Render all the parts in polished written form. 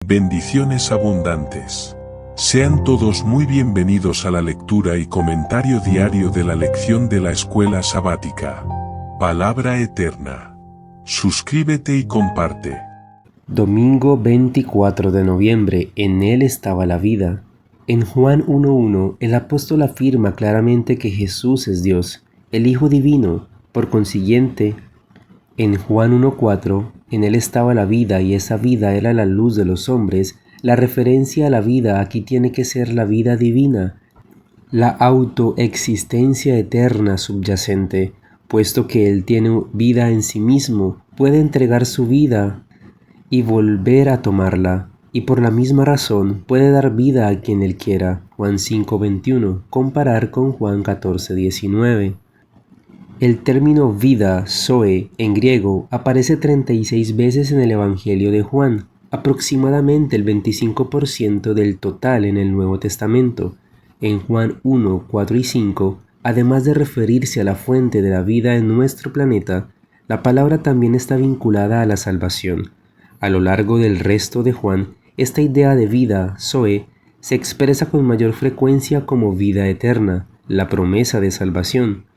Bendiciones abundantes. Sean todos muy bienvenidos a la lectura y comentario diario de la lección de la escuela sabática. Palabra eterna. Suscríbete y comparte. Domingo 24 de noviembre, en él estaba la vida. En Juan 1:1, el apóstol afirma claramente que Jesús es Dios, el Hijo Divino. Por consiguiente, en Juan 1:4, en él estaba la vida y esa vida era la luz de los hombres. La referencia a la vida aquí tiene que ser la vida divina, la autoexistencia eterna subyacente, puesto que él tiene vida en sí mismo, puede entregar su vida y volver a tomarla, y por la misma razón puede dar vida a quien él quiera. Juan 5:21, comparar con Juan 14:19. El término vida, zoe, en griego, aparece 36 veces en el Evangelio de Juan, aproximadamente el 25% del total en el Nuevo Testamento. En Juan 1, 4 y 5, además de referirse a la fuente de la vida en nuestro planeta, la palabra también está vinculada a la salvación. A lo largo del resto de Juan, esta idea de vida, zoe, se expresa con mayor frecuencia como vida eterna, la promesa de salvación.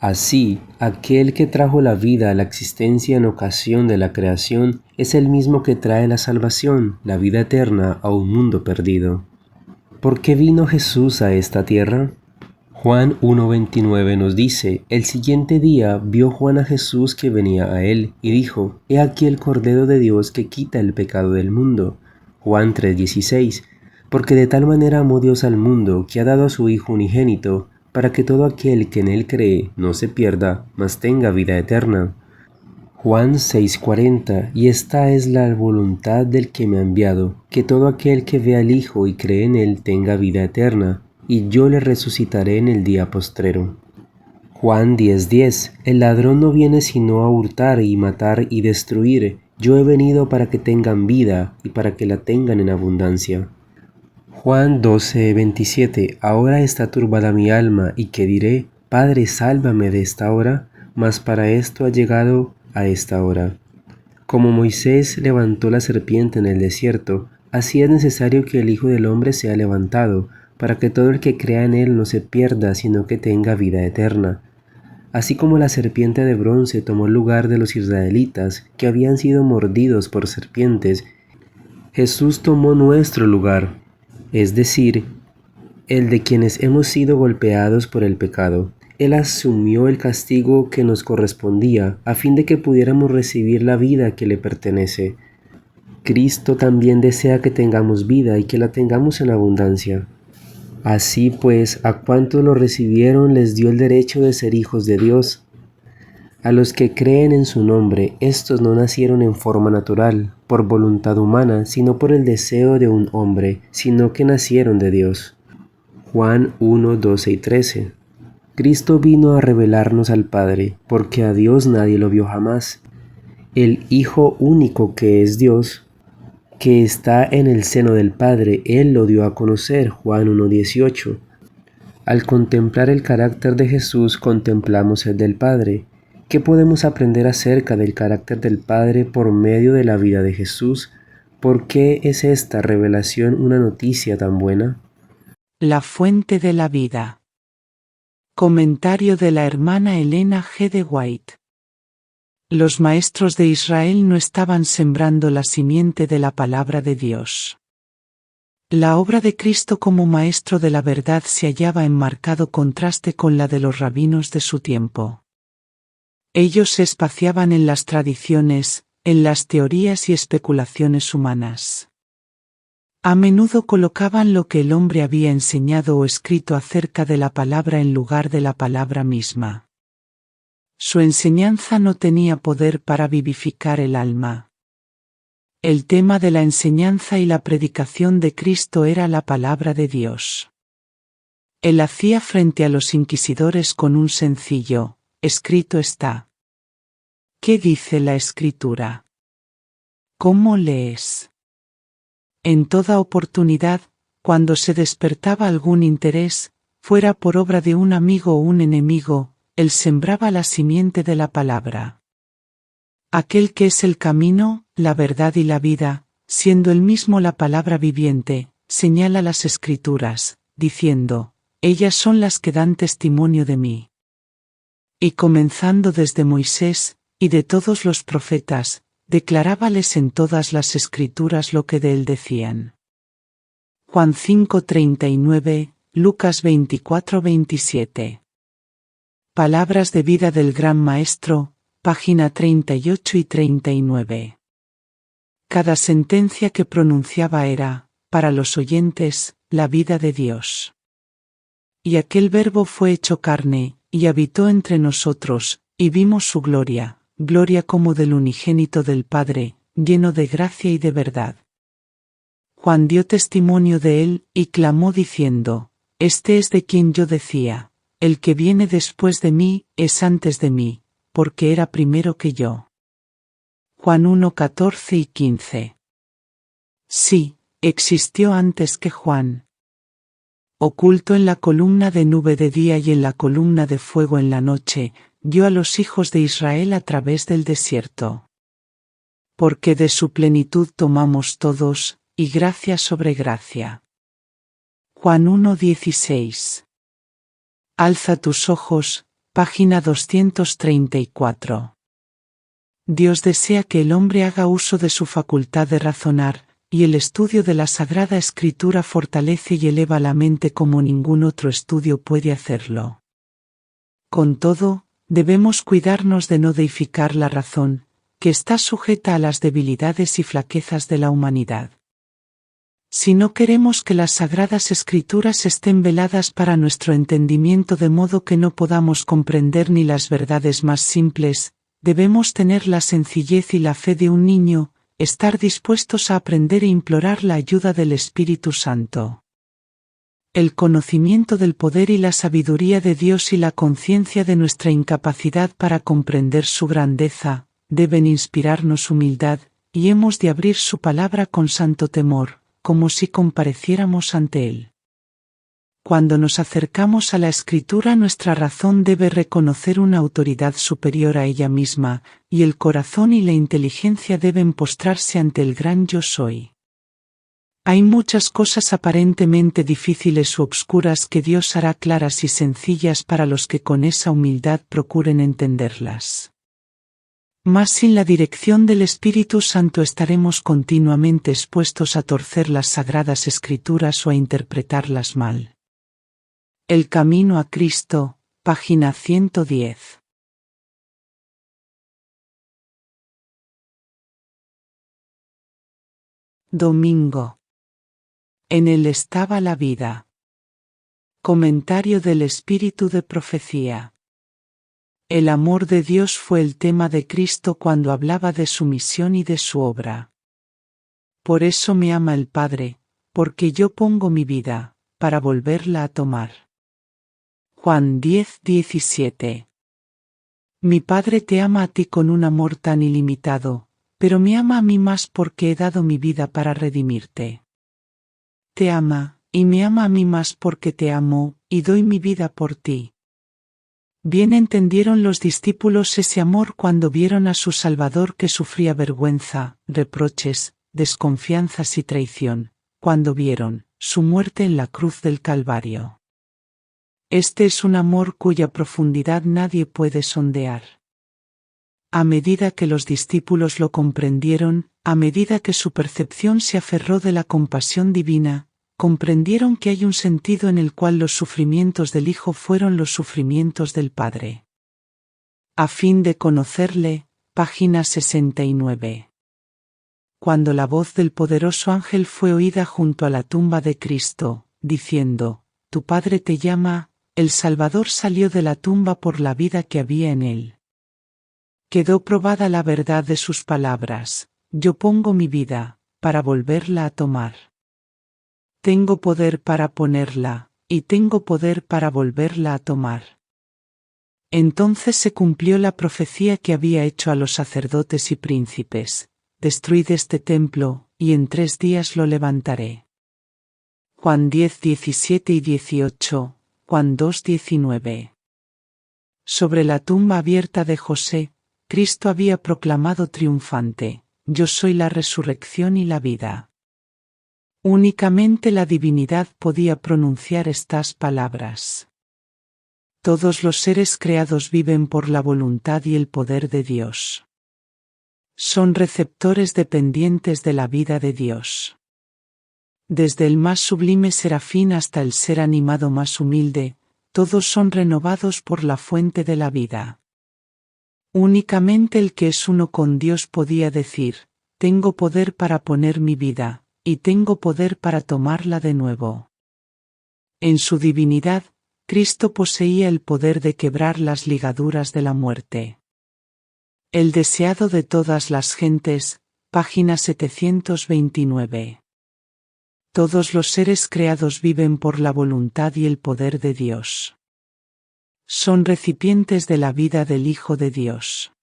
Así, aquel que trajo la vida a la existencia en ocasión de la creación es el mismo que trae la salvación, la vida eterna, a un mundo perdido. ¿Por qué vino Jesús a esta tierra? Juan 1:29 nos dice: el siguiente día vio Juan a Jesús que venía a él, y dijo: He aquí el Cordero de Dios que quita el pecado del mundo. Juan 3:16: porque de tal manera amó Dios al mundo, que ha dado a su Hijo unigénito, para que todo aquel que en él cree no se pierda, mas tenga vida eterna. Juan 6:40: y esta es la voluntad del que me ha enviado, que todo aquel que vea al Hijo y cree en él tenga vida eterna, y yo le resucitaré en el día postrero. Juan 10:10: el ladrón no viene sino a hurtar y matar y destruir. Yo he venido para que tengan vida y para que la tengan en abundancia. Juan 12:27: ahora está turbada mi alma, ¿y qué diré? Padre, sálvame de esta hora, mas para esto ha llegado a esta hora. Como Moisés levantó la serpiente en el desierto, así es necesario que el Hijo del Hombre sea levantado, para que todo el que crea en él no se pierda, sino que tenga vida eterna. Así como la serpiente de bronce tomó el lugar de los israelitas, que habían sido mordidos por serpientes, Jesús tomó nuestro lugar, es decir, el de quienes hemos sido golpeados por el pecado. Él asumió el castigo que nos correspondía, a fin de que pudiéramos recibir la vida que le pertenece. Cristo también desea que tengamos vida y que la tengamos en abundancia. Así pues, a cuantos lo recibieron les dio el derecho de ser hijos de Dios. A los que creen en su nombre, estos no nacieron en forma natural, por voluntad humana, sino por el deseo de un hombre, sino que nacieron de Dios. Juan 1, 12 y 13. Cristo vino a revelarnos al Padre, porque a Dios nadie lo vio jamás. El Hijo único que es Dios, que está en el seno del Padre, Él lo dio a conocer. Juan 1:18. Al contemplar el carácter de Jesús, contemplamos el del Padre. ¿Qué podemos aprender acerca del carácter del Padre por medio de la vida de Jesús? ¿Por qué es esta revelación una noticia tan buena? La fuente de la vida. Comentario de la hermana Elena G. de White. Los maestros de Israel no estaban sembrando la simiente de la palabra de Dios. La obra de Cristo como maestro de la verdad se hallaba en marcado contraste con la de los rabinos de su tiempo. Ellos se espaciaban en las tradiciones, en las teorías y especulaciones humanas. A menudo colocaban lo que el hombre había enseñado o escrito acerca de la palabra en lugar de la palabra misma. Su enseñanza no tenía poder para vivificar el alma. El tema de la enseñanza y la predicación de Cristo era la palabra de Dios. Él hacía frente a los inquisidores con un sencillo: escrito está. ¿Qué dice la Escritura? ¿Cómo lees? En toda oportunidad, cuando se despertaba algún interés, fuera por obra de un amigo o un enemigo, él sembraba la simiente de la palabra. Aquel que es el camino, la verdad y la vida, siendo él mismo la palabra viviente, señala las Escrituras, diciendo, ellas son las que dan testimonio de mí. Y comenzando desde Moisés, y de todos los profetas, declarábales en todas las Escrituras lo que de él decían. Juan 5:39, Lucas 24:27. Palabras de vida del Gran Maestro, página 38 y 39. Cada sentencia que pronunciaba era, para los oyentes, la vida de Dios. Y aquel Verbo fue hecho carne, y habitó entre nosotros, y vimos su gloria, gloria como del unigénito del Padre, lleno de gracia y de verdad. Juan dio testimonio de él, y clamó diciendo, este es de quien yo decía, el que viene después de mí, es antes de mí, porque era primero que yo. Juan 1:14 y 15. Sí, existió antes que Juan. Oculto en la columna de nube de día y en la columna de fuego en la noche, guió a los hijos de Israel a través del desierto. Porque de su plenitud tomamos todos, y gracia sobre gracia. Juan 1:16. Alza tus ojos, página 234. Dios desea que el hombre haga uso de su facultad de razonar, y el estudio de la Sagrada Escritura fortalece y eleva la mente como ningún otro estudio puede hacerlo. Con todo, debemos cuidarnos de no deificar la razón, que está sujeta a las debilidades y flaquezas de la humanidad. Si no queremos que las Sagradas Escrituras estén veladas para nuestro entendimiento de modo que no podamos comprender ni las verdades más simples, debemos tener la sencillez y la fe de un niño, estar dispuestos a aprender e implorar la ayuda del Espíritu Santo. El conocimiento del poder y la sabiduría de Dios y la conciencia de nuestra incapacidad para comprender su grandeza, deben inspirarnos humildad, y hemos de abrir su palabra con santo temor, como si compareciéramos ante él. Cuando nos acercamos a la Escritura, nuestra razón debe reconocer una autoridad superior a ella misma, y el corazón y la inteligencia deben postrarse ante el gran Yo Soy. Hay muchas cosas aparentemente difíciles u obscuras que Dios hará claras y sencillas para los que con esa humildad procuren entenderlas. Mas sin la dirección del Espíritu Santo estaremos continuamente expuestos a torcer las Sagradas Escrituras o a interpretarlas mal. El camino a Cristo, página 110. Domingo. En él estaba la vida. Comentario del Espíritu de Profecía. El amor de Dios fue el tema de Cristo cuando hablaba de su misión y de su obra. Por eso me ama el Padre, porque yo pongo mi vida, para volverla a tomar. Juan 10:17. Mi Padre te ama a ti con un amor tan ilimitado, pero me ama a mí más porque he dado mi vida para redimirte. Te ama, y me ama a mí más porque te amo, y doy mi vida por ti. Bien entendieron los discípulos ese amor cuando vieron a su Salvador que sufría vergüenza, reproches, desconfianzas y traición, cuando vieron su muerte en la cruz del Calvario. Este es un amor cuya profundidad nadie puede sondear. A medida que los discípulos lo comprendieron, a medida que su percepción se aferró de la compasión divina, comprendieron que hay un sentido en el cual los sufrimientos del Hijo fueron los sufrimientos del Padre. A fin de conocerle, página 69. Cuando la voz del poderoso ángel fue oída junto a la tumba de Cristo, diciendo, «Tu Padre te llama», el Salvador salió de la tumba por la vida que había en él. Quedó probada la verdad de sus palabras, «Yo pongo mi vida, para volverla a tomar». Tengo poder para ponerla, y tengo poder para volverla a tomar. Entonces se cumplió la profecía que había hecho a los sacerdotes y príncipes, «Destruid este templo, y en 3 días lo levantaré». Juan 10:17 y 18, Juan 2:19. Sobre la tumba abierta de José, Cristo había proclamado triunfante, yo soy la resurrección y la vida. Únicamente la divinidad podía pronunciar estas palabras. Todos los seres creados viven por la voluntad y el poder de Dios. Son receptores dependientes de la vida de Dios. Desde el más sublime serafín hasta el ser animado más humilde, todos son renovados por la fuente de la vida. Únicamente el que es uno con Dios podía decir, tengo poder para poner mi vida, y tengo poder para tomarla de nuevo. En su divinidad, Cristo poseía el poder de quebrar las ligaduras de la muerte. El deseado de todas las gentes, página 729. Todos los seres creados viven por la voluntad y el poder de Dios. Son recipientes de la vida del Hijo de Dios.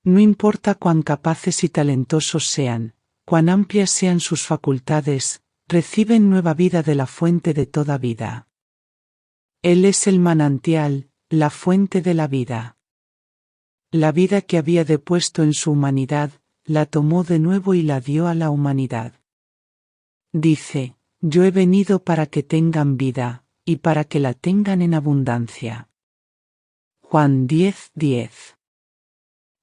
No importa cuán capaces y talentosos sean, cuán amplias sean sus facultades, reciben nueva vida de la fuente de toda vida. Él es el manantial, la fuente de la vida. La vida que había depuesto en su humanidad, la tomó de nuevo y la dio a la humanidad. Dice, yo he venido para que tengan vida, y para que la tengan en abundancia. Juan 10:10.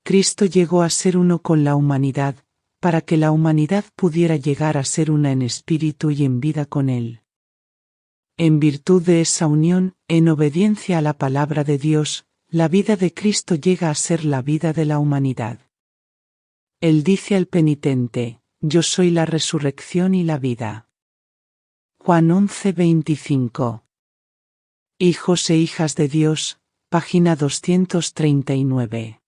Cristo llegó a ser uno con la humanidad, para que la humanidad pudiera llegar a ser una en espíritu y en vida con Él. En virtud de esa unión, en obediencia a la palabra de Dios, la vida de Cristo llega a ser la vida de la humanidad. Él dice al penitente, yo soy la resurrección y la vida. Juan 11:25. Hijos e hijas de Dios, página 239.